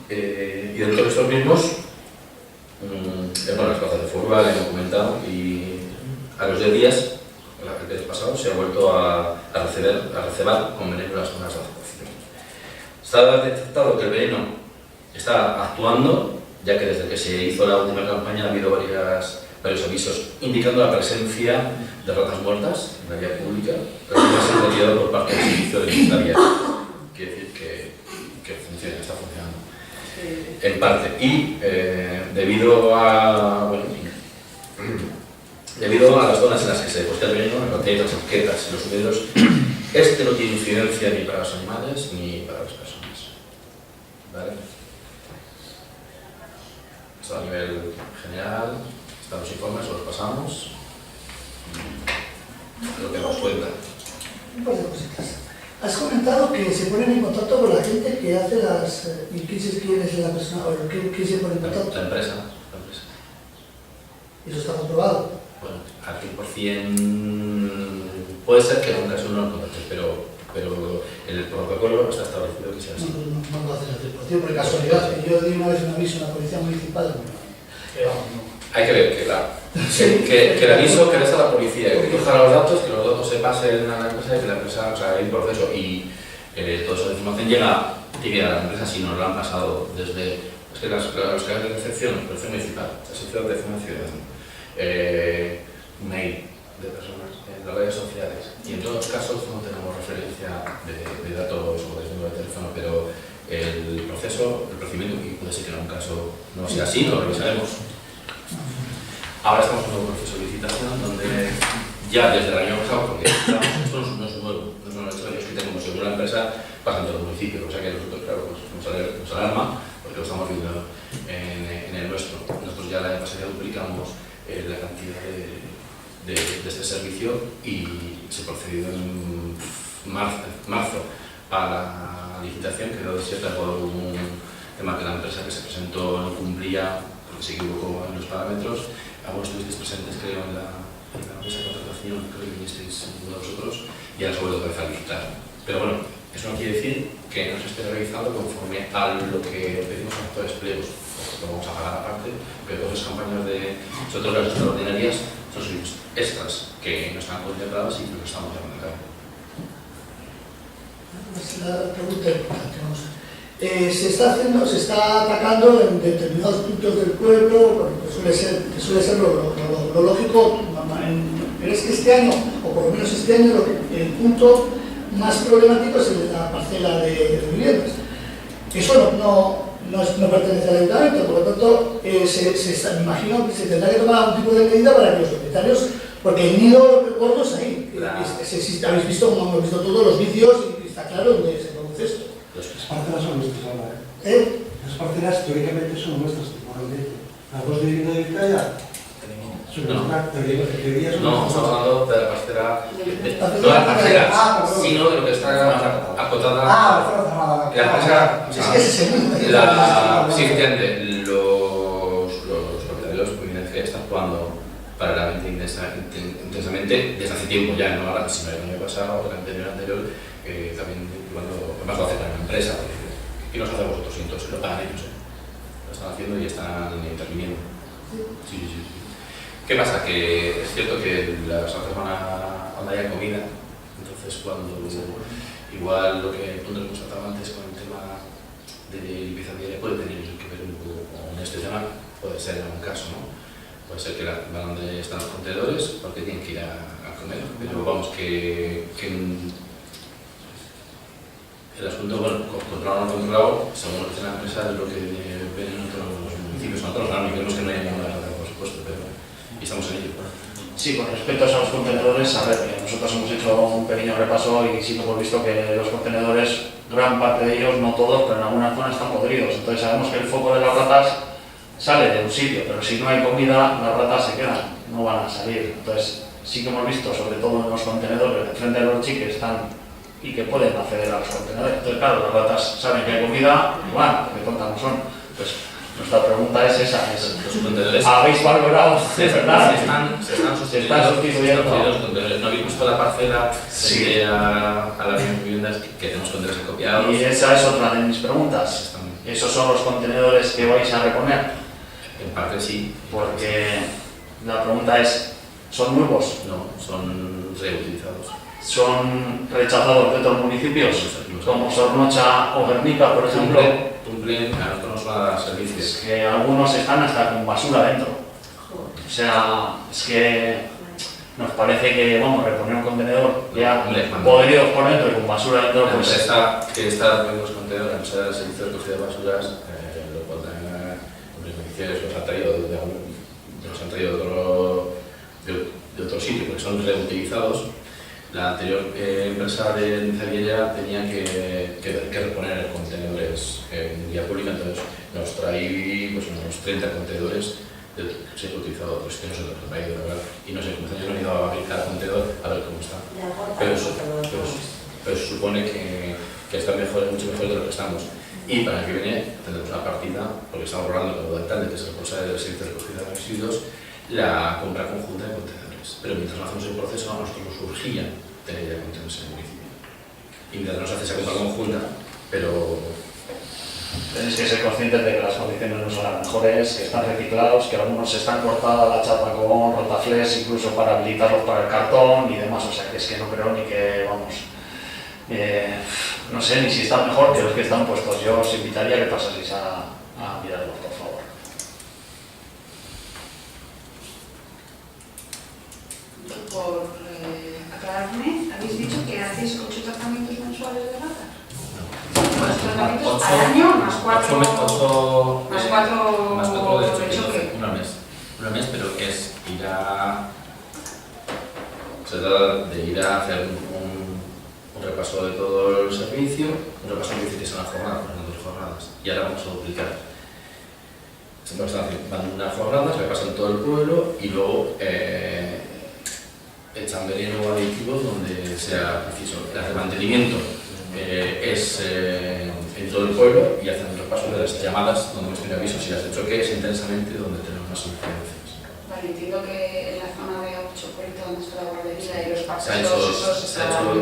Y dentro de estos mismos, las plazas de Forúa, le hemos comentado, y a los 10 días, el viernes pasado, se ha vuelto a recebar con veneno las zonas de aceptación. Está detectado que el veneno está actuando, ya que desde que se hizo la última campaña ha habido varios avisos indicando la presencia de ratas muertas en la vía pública, pero que ha sido retirado por parte del servicio de limpieza. Quiere decir que funciona, está funcionando. En parte. Y debido a las zonas en las que se deposita el veneno, las rateras, las arquetas y los sumideros, este no tiene incidencia ni para los animales ni para las personas. ¿Vale? Esto a nivel general, están los informes, los pasamos. Lo que nos cuenta. Un par de cositas. Has comentado que se ponen en contacto con la gente que hace las... ¿Y quién es la persona? ¿O quién se pone en contacto? La empresa. ¿Y eso está comprobado? Bueno, al 100% puede ser que en un caso no lo contactes, pero en el protocolo está establecido que sea así. No lo hacen al 100%, por casualidad. Yo di una vez un aviso a la policía municipal. Pero no. Hay que ver que el aviso que le da a la policía, que coja los datos, que los datos se pasen a la empresa y que la empresa, hay un proceso y toda esa información llega a la empresa si nos lo han pasado desde... Es que los canales de recepción municipal, la sección de atención ciudadana, mail de personas en las redes sociales y en todos los casos no tenemos referencia de datos o de número de teléfono, pero el procedimiento, y puede ser que en un caso no sea así, lo revisaremos. Ahora estamos en un proceso de licitación donde ya desde el año pasado, porque esto no es nuevo, es que tenemos según la empresa pasa en todo el municipio, o sea que nosotros, claro, nos alarma porque lo estamos viendo en de este servicio y se procedió en marzo a la licitación, quedó desierta por un tema que la empresa que se presentó no cumplía porque se equivocó en los parámetros. Algunos estuvisteis presentes, creo, en la mesa de contratación, creo que vinisteis ninguno de vosotros, y ahora se vuelve otra vez a licitar. Pero bueno, eso no quiere decir que no se esté realizando conforme a lo que pedimos en actuales pliegos. Lo vamos a pagar aparte, pero todas las campañas de, sobre todo las extraordinarias, son servicios extras que no están contempladas y que lo estamos llevando a cabo. Es la pregunta importante, vamos a ver. Se está atacando en determinados puntos del pueblo, bueno, que suele ser lo lógico, pero es que este año, o por lo menos este año, el punto más problemático es el de la parcela de viviendas. Eso no pertenece al ayuntamiento, por lo tanto, me imagino que se tendrá que tomar algún tipo de medida para que los propietarios, porque el nido gordo es ahí. Claro. Habéis visto, como hemos visto todos los vicios, y está claro dónde se produce esto. Las parcelas son nuestras ahora, Las parcelas teóricamente son nuestras temporalmente. Las dos de vivienda de Vizcaya son nuestras, teoría son No, estamos hablando de la parcela, no la parcela, sino de lo que está acotada. Ah, La empresa, Es que ese es el mundo. sí, efectivamente, los propietarios que están actuando paralelamente intensamente desde hace tiempo ya, no ahora, sino el año pasado o el anterior, también cuando además lo hace para una empresa, y nos hace a vosotros, y entonces lo pagan ellos, lo están haciendo y están interviniendo. Sí. ¿Qué pasa? Que es cierto que las artes van a donde haya comida, entonces cuando igual lo que tú nos hemos tratado antes con el tema de limpieza diaria puede tener que ver un poco con este tema, puede ser en algún caso, ¿no? Puede ser que van donde están los contenedores porque tienen que ir a comer, pero vamos, que el asunto, bueno, controlado o no controlado, según lo que sea la empresa, es lo que ven en otros municipios, en otros lados, y queremos que no haya ninguna nada, por supuesto, pero y estamos en ello. Sí, con respecto a esos contenedores, a ver, nosotros hemos hecho un pequeño repaso y sí que hemos visto que los contenedores, gran parte de ellos, no todos, pero en algunas zonas están podridos. Entonces sabemos que el foco de las ratas sale de un sitio, pero si no hay comida, las ratas se quedan, no van a salir. Entonces sí que hemos visto, sobre todo en los contenedores de frente a los chiques, están y que pueden acceder a los contenedores. Entonces, claro, las ratas saben que hay comida y van, porque tontas no son. Pues nuestra pregunta es esa. Los contenedores ¿Habéis valorado de verdad? se están sustituyendo los contenedores. No habéis visto la parcela Sí. a las viviendas que tenemos contenedores copiados. Y esa es otra de mis preguntas. ¿Esos son los contenedores que vais a reponer? En parte sí. Porque la pregunta es, ¿son nuevos? No, son reutilizados. ¿Son rechazados de otros municipios? Como Sornocha o Guernica, por ejemplo. Cumplen, a nosotros nos va a dar servicios. Es que algunos están hasta con basura dentro. O sea, es que nos parece que, vamos, reponer un contenedor ya podrido por dentro y con basura dentro, La pues... empresa que está poniendo los contenedores, la empresa del servicio de recogida de basuras, lo podrán, en condiciones, los han traído de otro sitio, porque son reutilizados. La anterior empresa de Zavieria tenía que reponer contenedores en vía pública, entonces nos traí pues, unos 30 contenedores se ha utilizado otros que no se los han traído, ¿verdad? Y no sé, yo no he ido a abrir cada contenedor a ver cómo está. Pero se supone que está mejor, mucho mejor de lo que estamos. Y para el que viene tendremos una partida, porque estamos hablando con el alcalde, que es el responsable del servicio de recogida de residuos, la compra conjunta de contenedores. Pero mientras no hacemos el proceso, a nosotros nos urgía tener ya contenedores en el municipio. Y mientras no se hace esa compra conjunta, pero... Tenéis que ser conscientes de que las condiciones no son las mejores, que están reciclados, que algunos están cortadas la chapa con rotaflex, incluso para habilitarlos para el cartón y demás. O sea, que es que no creo ni que, vamos, no sé ni si están mejor que los que están puestos. Yo os invitaría a que pasaseis a mirarlos, por favor. Por aclararme, habéis dicho que hacéis 8 tratamientos mensuales de ratas. 8 tratamientos al año más 4 de choque. Una mes, pero es ir a... Se trata de ir a hacer un repaso de todo el servicio, un repaso en 17 jornadas, por 2 jornadas, y ahora vamos a duplicar. Van unas jornadas, repasan todo el pueblo y luego echan veneno o aditivos donde sea preciso. El de mantenimiento es en todo el pueblo y hacen los pasos de las llamadas donde hemos tenido avisos y las de choque es intensamente donde tenemos más incidencias. Vale, entiendo que en la zona de Chocolate, donde está la guardería y los Se ha pasos, hecho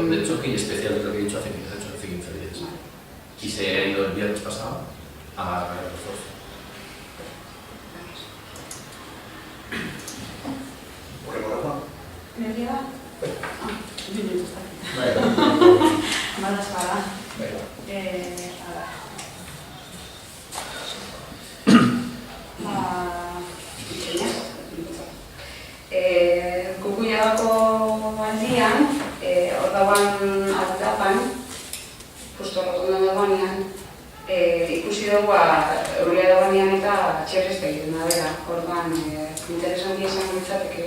de choque y especial de lo que he dicho hace 15 días. Vale. Y se ha ido el viernes pasado a el refuerzo. ¿Me llega? Ah, un minuto está aquí. Bueno. Malas para. Kukuiagako aldian, hor dauan aldapan, justo rotondan dagoenean, ikusi dugu euria dagoenean eta txerrez egiten da bera. Orduan, interesantia izango litzateke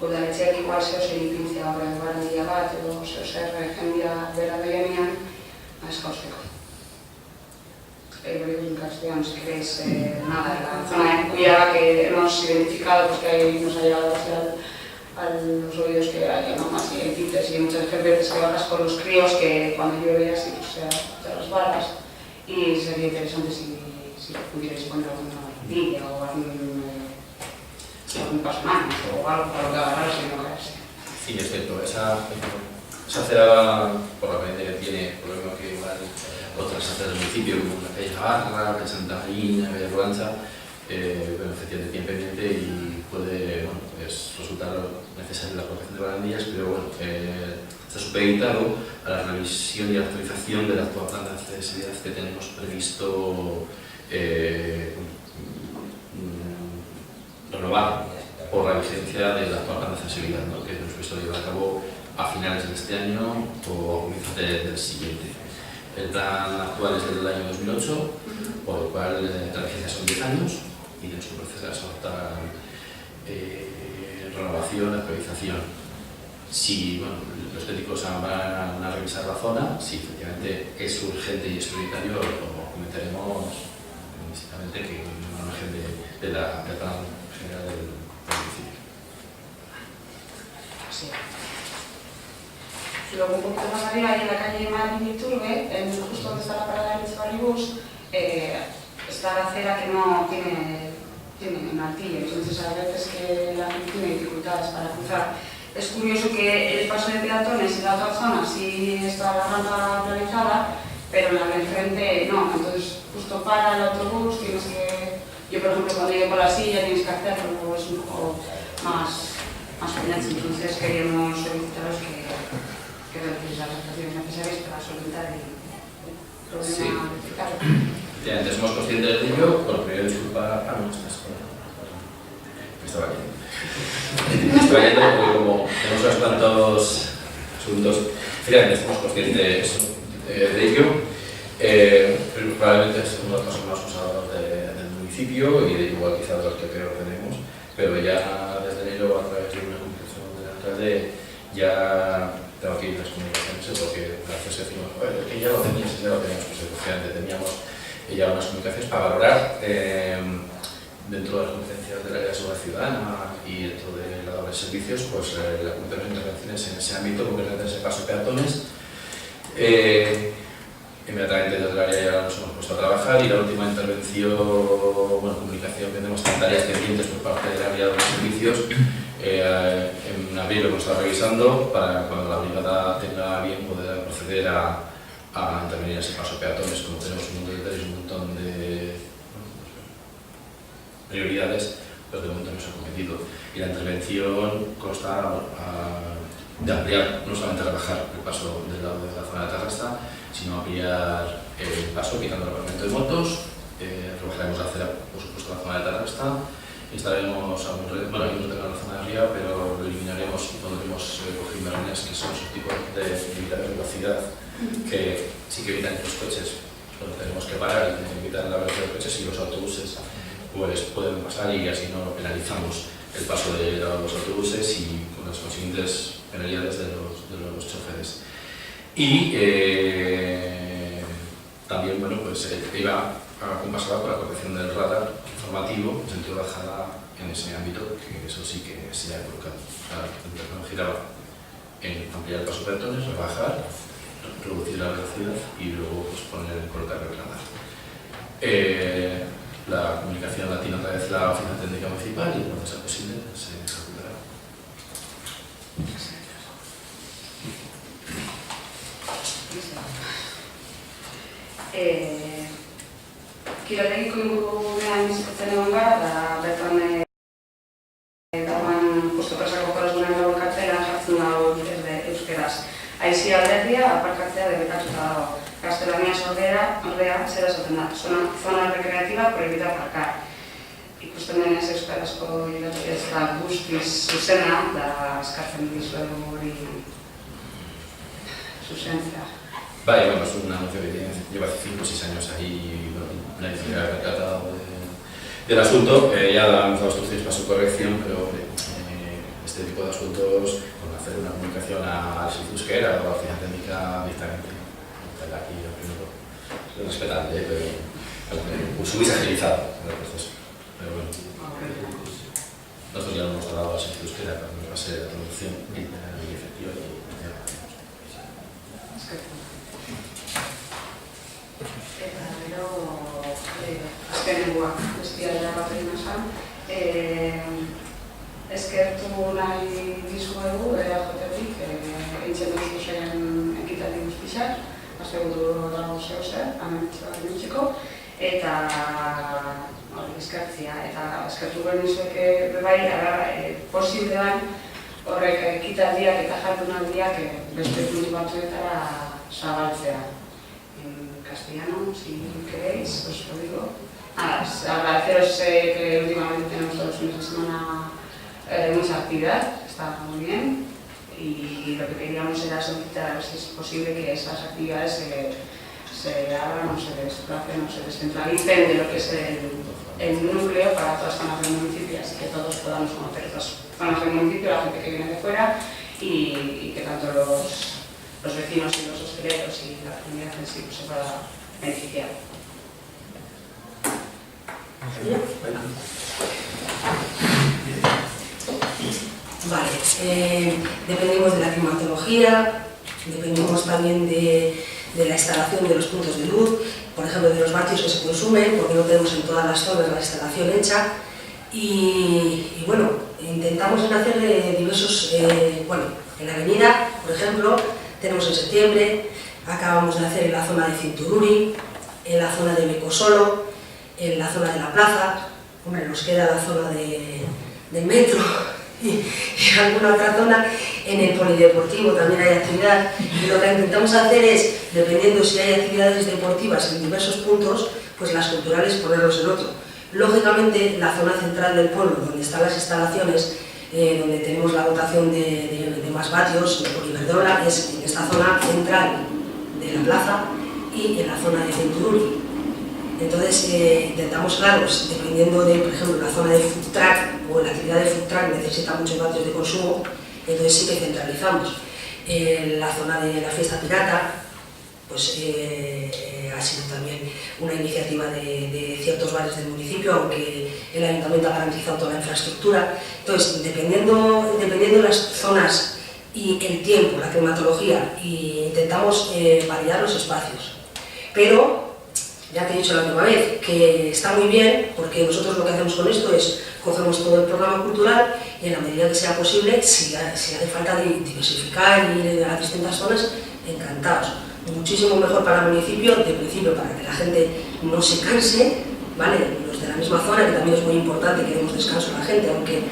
udaletxeak igual zehozen ipintzea horren guardia bat edo zehozer jendea bera doienean eskauzteko. Comunicación, si queréis, nada, la zona de Kukuiaga que hemos identificado, pues que nos ha llegado a los oídos que hay mamás y tintes y muchas veces que bajas con los críos que cuando llueve así pues te resbalas y sería interesante si pudierais poner alguna limpia o algún pasamanos o algo para lo que agarrarse y no caerse. Sí, es cierto, esa acera por la que tiene problema que igual otras aceras del municipio como la calle Navarra, la Santa Marina, la calle Rolancha, bueno, efectivamente bien pendiente y puede pues, resultar necesaria la colocación de barandillas, pero bueno, está supeditado a la revisión y actualización de la actual plan de accesibilidad que tenemos previsto renovar por la vigencia de la actual plan de accesibilidad, ¿no? Que hemos visto llevar a cabo a finales de este año o a comienzos del siguiente. El plan actual es del año 2008, por lo cual la vigencia son 10 años y tenemos un proceso de soltar renovación, actualización. Si bueno, los técnicos van a revisar la zona, si efectivamente es urgente y es prioritario, lo comentaremos básicamente que no margen del plan general del municipio. Sí. Luego un poquito más arriba, ahí en la calle Marín y Turbe, justo donde está la parada del Barribús, está la acera que no tiene martillo, entonces a veces que la gente tiene dificultades para cruzar. Es curioso que el paso de peatones en la otra zona sí está la rampa realizada, pero la de enfrente no, entonces justo para el autobús tienes que... Yo por ejemplo cuando llego por la silla tienes que hacerlo, luego es un poco más peñacho, entonces queríamos solicitaros que realicéis las actuaciones necesarias para solventar el problema verificado. Efectivamente, somos conscientes de ello, por primero disculpa a nuestras cosas. Me estaba yendo. Me estaba yendo porque como tenemos unos cuantos asuntos, efectivamente somos conscientes de ello. Pero probablemente es uno de los casos más usados del municipio y de igual quizá de los que peor tenemos, pero ya desde enero a través de una comunicación del alcalde ya tengo aquí las comunicaciones porque la asociación que ya lo teníamos, pues efectivamente teníamos ya unas comunicaciones para valorar dentro de las competencias del área de seguridad ciudadana y dentro de la doble de servicios, pues la comunicación de intervenciones en ese ámbito, concretamente en ese paso peatones. Inmediatamente desde el área ya nos hemos puesto a trabajar y la última intervención, bueno, comunicación que tenemos tareas pendientes por parte del área de los servicios. En abril lo hemos estado revisando para cuando la brigada tenga bien poder proceder a intervenir en ese paso peatones. Como tenemos un montón de prioridades, pues de momento hemos acometido. Y la intervención consta de ampliar, no solamente rebajar el paso del lado de la zona de Tarrasta, sino ampliar el paso quitando el aparcamiento de motos, rebajaremos la acera, por supuesto, la zona de Tarrasta, instalaremos algún bueno, hay un retorno en la zona de arriba, pero lo eliminaremos y pondremos cojimarones que son esos tipos de limitadores de velocidad que sí que evitan que los coches, bueno, tenemos que parar y tenemos que evitar la velocidad de los coches y los autobuses pues pueden pasar y así no penalizamos el paso de los autobuses y con las consiguientes penalidades de los choferes. Y también, bueno, pues iba acompasada con la corrección del radar informativo normativo, en sentido de bajada en ese ámbito, que eso sí que se ha colocado. La tecnología giraba en ampliar el paso de peatones, rebajar, reducir la velocidad y luego pues, colocar el radar. La comunicación la tiene otra vez la Oficina Técnica Municipal y cuando sea posible se ejecutará. Kirolegiko ingurunean izketzen egon gara, bertan dagoen justu presako korosgunean dagoen kartela jartzen dago euskeraz. Aizi alderdia, aparkatzea debekatuta dago. Gaztelaniaz ordea, zera esaten da, zona recreativa prohibida aparcar. Ikusten denez euskarazko idatzi ez da guztiz zuzena, da eskartzen dizuegu hori zuzentzea. Vale, bueno, es un anuncio que lleva 5 o 6 años ahí y bueno, nadie se ha tratado del asunto. Ya han dado instrucciones para su corrección, pero este tipo de asuntos, con hacer una comunicación al servicio euskera o a la oficina técnica directamente, aquí primero es respetable, pero pues hubiese agilizado el proceso. Pero bueno, nosotros ya lo hemos dado al servicio euskera para que va a ser la traducción literal y efectiva y Eta gero, azkenengoak, bestiara bat egin esan, eskertu nahi dizuegu, EAJ-tik, eitzen duzu zen ekitaldi guztizak, astebutu dago zehose, amentxeko, eta eskertzia, eta eskertu behar nizuek bai, posiblean horrek ekitaldiak eta jardunaldiak beste puntu batzuetara zabaltzea. Castellano, si queréis, os lo digo. Agradeceros que últimamente tenemos todos los fines de semana mucha actividad, está muy bien, y lo que queríamos era solicitar a ver si es posible que esas actividades se hagan o se desplacen o se descentralicen de lo que es el núcleo para todas las zonas del municipio, así que todos podamos conocer otras zonas del municipio, la gente que viene de fuera y que tanto los vecinos y los hosteleros y la comunidad en sí pues, se pueda beneficiar. Vale, dependemos de la climatología, dependemos también de la instalación de los puntos de luz, por ejemplo de los vatios que se consumen, porque no tenemos en todas las zonas la instalación hecha y bueno, intentamos hacer diversos, bueno, en la avenida, por ejemplo, tenemos en septiembre, acabamos de hacer en la zona de Cintururi, en la zona de Mecosolo, en la zona de la plaza, hombre, nos queda la zona del metro y alguna otra zona, en el polideportivo también hay actividad y lo que intentamos hacer es, dependiendo si hay actividades deportivas en diversos puntos, pues las culturales ponerlos en otro. Lógicamente, la zona central del pueblo, donde están las instalaciones, donde tenemos la dotación de más vatios, por Iberdrola, es en esta zona central de la plaza y en la zona de Cintururi. Entonces intentamos, claro, dependiendo de, por ejemplo, la zona de food truck o la actividad de food truck necesita muchos vatios de consumo, entonces sí que centralizamos. La zona de la fiesta pirata, pues ha sido también una iniciativa de ciertos bares del municipio, aunque el ayuntamiento ha garantizado toda la infraestructura. Entonces, dependiendo de las zonas y el tiempo, la climatología, intentamos variar los espacios. Pero, ya te he dicho la última vez, que está muy bien, porque nosotros lo que hacemos con esto es cogemos todo el programa cultural y en la medida que sea posible, si hace falta diversificar y ir a distintas zonas, encantados. Muchísimo mejor para el municipio, de principio para que la gente no se canse, ¿vale? Los de la misma zona, que también es muy importante que demos descanso a la gente, aunque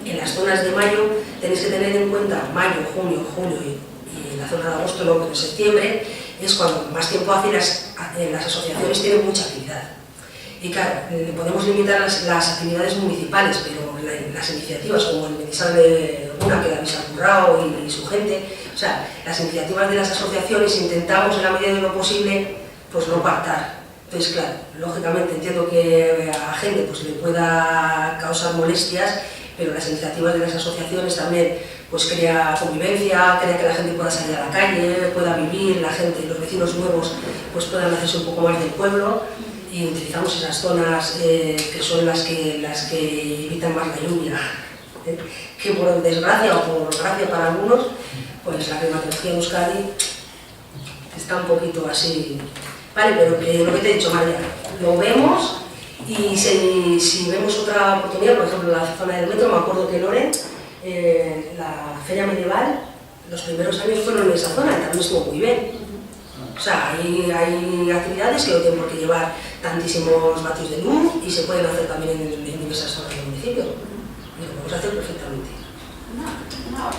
en las zonas de mayo tenéis que tener en cuenta mayo, junio, julio y en la zona de agosto, luego en septiembre, es cuando más tiempo hace las asociaciones tienen mucha actividad. Y claro, podemos limitar las actividades municipales, pero las iniciativas como el Medisable Una, que David ha currado y su gente, o sea, las iniciativas de las asociaciones intentamos en la medida de lo posible pues no pactar. Entonces, claro, lógicamente entiendo que a la gente pues, le pueda causar molestias, pero las iniciativas de las asociaciones también pues crea convivencia, crea que la gente pueda salir a la calle, pueda vivir, la gente, los vecinos nuevos pues puedan hacerse un poco más del pueblo y utilizamos esas zonas que son las que evitan más la lluvia, que por desgracia o por gracia para algunos, pues la climatología de Euskadi está un poquito así, vale, pero que lo que te he dicho, María, lo vemos y si vemos otra oportunidad, por ejemplo la zona del metro, me acuerdo que Loren, la feria medieval, los primeros años fueron en esa zona y también estuvo muy bien. O sea, hay actividades que no tienen por qué llevar tantísimos vatios de luz y se pueden hacer también en diversas zonas del municipio. Y lo podemos hacer perfectamente.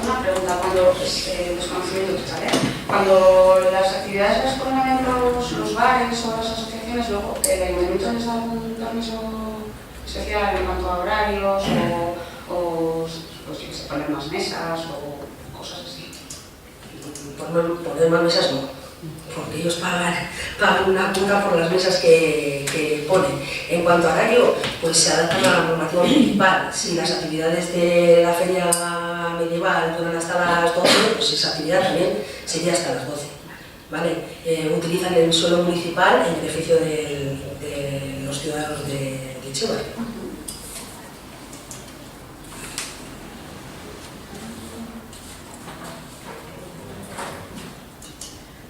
Una pregunta, cuando desconocimiento total, cuando las actividades las ponen en los bares o las asociaciones, luego el ayuntamiento les da algún permiso especial en cuanto a horarios o pues, que se ponen más mesas o cosas así. Poner más mesas no, porque ellos pagan una cuota por las mesas que ponen. En cuanto a horario, pues se adapta a la normativa municipal. Si las actividades de la feria medieval duran hasta las 12, pues esa actividad también sería hasta las 12. ¿Vale? Utilizan el suelo municipal en beneficio de los ciudadanos de Etxebarri.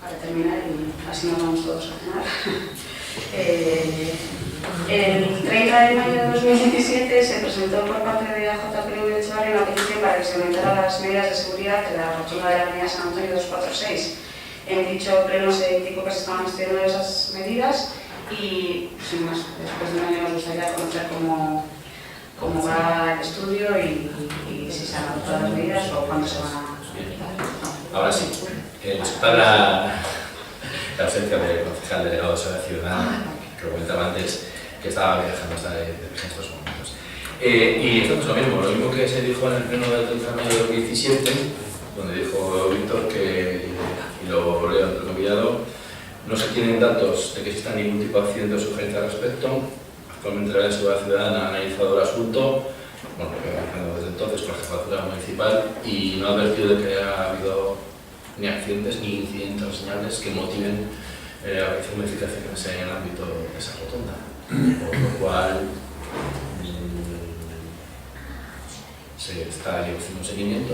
Para terminar, y así nos vamos todos a cenar. El 30 de mayo de 2017 se presentó por parte de AJPV de Etxebarri una petición para que se aumentaran las medidas de seguridad de la rotonda de la avenida San Antonio 246. En dicho pleno se indicó que se estaban estudiando esas medidas y, sin más, después de un año nos gustaría conocer cómo va el estudio y si se han adoptado las medidas o cuándo se van a aplicar. Ahora sí, para la ausencia del concejal delegado de Seguridad Ciudadana, que comentaba antes, que estaba viajando hasta de estos momentos. Y esto es lo mismo que se dijo en el pleno del 30 de mayo de 2017, donde dijo Víctor que, y lo leo entrecomillado, no se tienen datos de que exista ningún tipo de accidente o sugerencia al respecto. Actualmente la Seguridad Ciudadana ha analizado el asunto, bueno, desde entonces con la jefatura municipal, y no ha advertido de que haya habido ni accidentes ni incidentes o señales que motiven la aparición de modificaciones en el ámbito de esa rotonda. Por lo cual se está haciendo un seguimiento,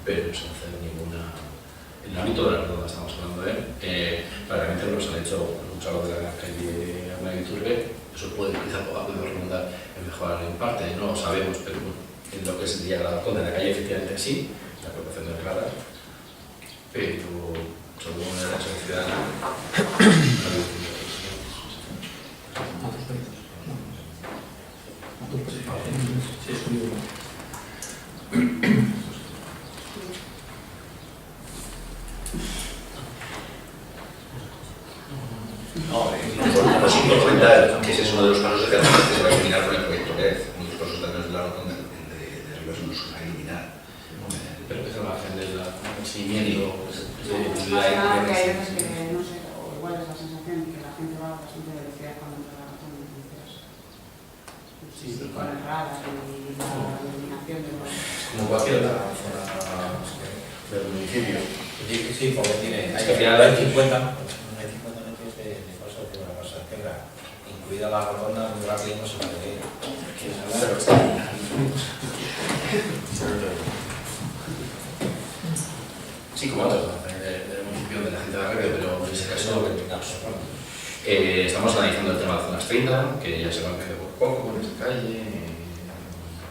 pero no se hace ninguna. En el ámbito de la rotonda estamos hablando claramente nos han hecho un salón de la calle Arnaiz Iturbe. Eso puede quizá redundar en mejorar en parte, no lo sabemos, pero en lo que es el día de la rotonda de la calle efectivamente sí, la preocupación de radar, pero según la sociedad Por comentar que ese es uno de los pasos de carretera que se va a eliminar con el proyecto LED. Uno de los pasos de la rotonda de Rivas no se va a eliminar. Pero que es la margen del seguimiento Más nada que hay veces que, no sé, o igual es la sensación que la gente va a bastante velocidad cuando entra la rotonda. Sí, con el radar y la iluminación de los... como cualquier otra zona del municipio. Sí, porque tiene, Es que al final hay 50 metros de paso que una cosa tenga incluida la rotonda muy rápido no se puede ir. Sí, como otras del municipio de la gente de la radio, pero en ese caso estamos analizando el tema de zonas 30, que ya se van quedando poco con esta calle,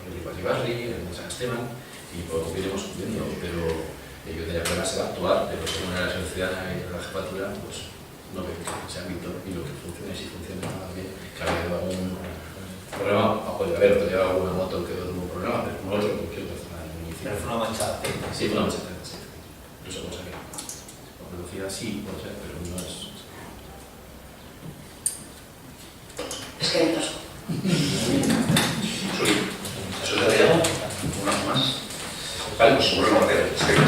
el Ibarri, el San Esteban, y pues iremos viendo, pero yo diría que se va a actuar, pero según la sociedad y la jefatura, pues no veo que ese ámbito y lo que funcione, si funciona bien, que ha habido algún problema, puede haber, podría haber alguna moto que tuvo un problema, pero como otro, cualquier otra zona del municipio. Pero fue una manchada. Sí, fue una manchada. Eso cosa que por velocidad sí puede ser, pero no es. Es que hay dos. Eso sería una más. Vale, pues seguro que lo va a hacer.